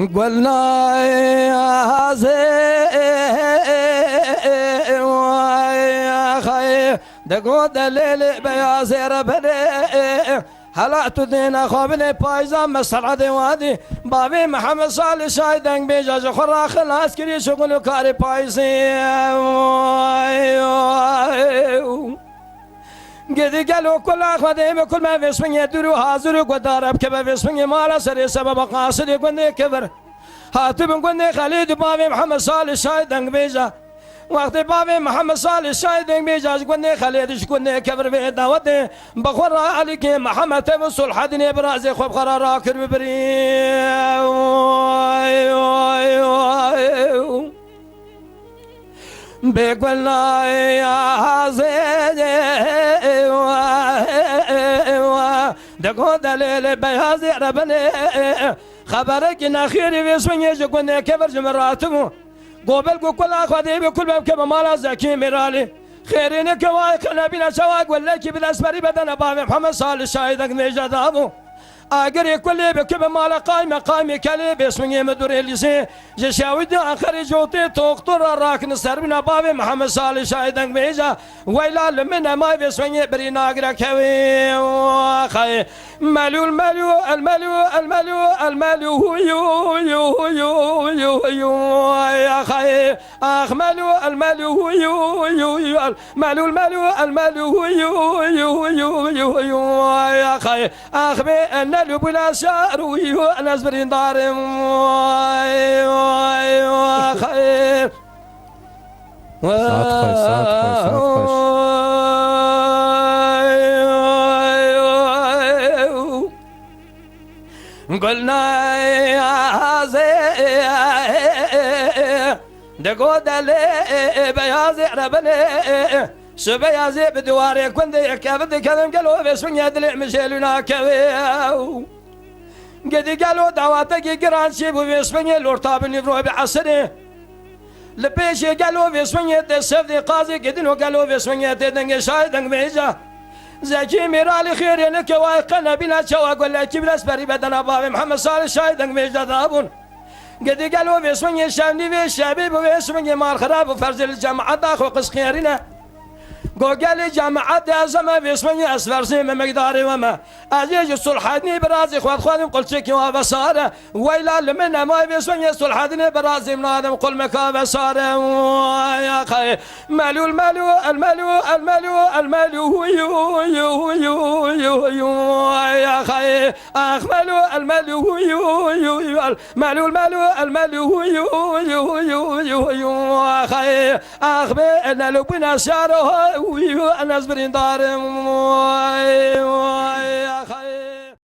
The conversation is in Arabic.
قلنا يا خي دقود الليل بيا زير بني هلعت دينا خوبني بايزا مسرع وادي بابي محمد صالح شايدنگ بيجاج خرا خلاص كري شغل كاري بايزي قدي قالوا كل أخواتي كل ما في اسمي يدروا حاضر قدارب كما في اسمي مالا سري سبب قاصد يقولني كبر هاتب قلني خالد بابي محمد صالح شايدنگ بيجا وقت بابي محمد صالح شايدنگ بيجا قلني خالد قلني كبر في دعوتي بخور عليك محمد تبصل حدني برازي خوب قرار راكر ببري بقولنا يا زيني دقو دليل بيازي ربني خبرك ان اخيري بيسمني قلنا كبر جمراتمو قبل كل اخواتي بكل باب كما مالا زكي ميرالي خيرين كواي نبينا شواق ولا كي بالاسبري بدنا بابي محمد صالح شاهدك نجد ابو اقري كل بكب مالا قايمه كلي باسمي مدور اليسي جشاوي اخر جوتي دكتور راكن سربنا بابي محمد صالح شاهدك بيجا ويلا لمنا ما باسمي برينا اقرا كوي خي مالو المالو المالو المالو المالو يو يو يو يو يو يا خي اخ مالو المالو يو يو يو مالو المالو المالو يو يو يو يو يو يا خي اخ نلو بلا شعر ويو انا زبرين دارم خير قلنا يا زي دقو دلي بيازي ربني شبيازي بدواري كندي كابد كلام قالوا باسم يدلع مشيلنا كويو قد قالوا دعواتك قران شيبو باسم الورطاب نفرو بعصري لبيش قالوا باسم يدسف دي قاضي قدنو قالوا باسم يدنق شايدنق بيجا زكي ميرالي خير انك وايقنا بلا شواق ولا كيف الاسبري بدنا بابي محمد صالح شايدنق بيجا ذابون قد قالوا باسم الشامني في الشبيب وباسم مال خراب وفرز الجامعة داخل قص خيرنا قال جامعة أزمة باسمي أسفر زيم مقداري وما أجيج الصلحاني برازي خوات خواتم قلت شكي وابصارة ويلا لمنا ما باسمي الصلحاني برازي من آدم قل مكا بصارة يا خي مالو المالو المالو المالو المالو يو يو يو يو يو يا خي أخ مالو المالو يو يو يو مالو المالو المالو يو يو يو يو يو يا خي أخ بأن لو بنا شاره ويو أنا زبرين دارم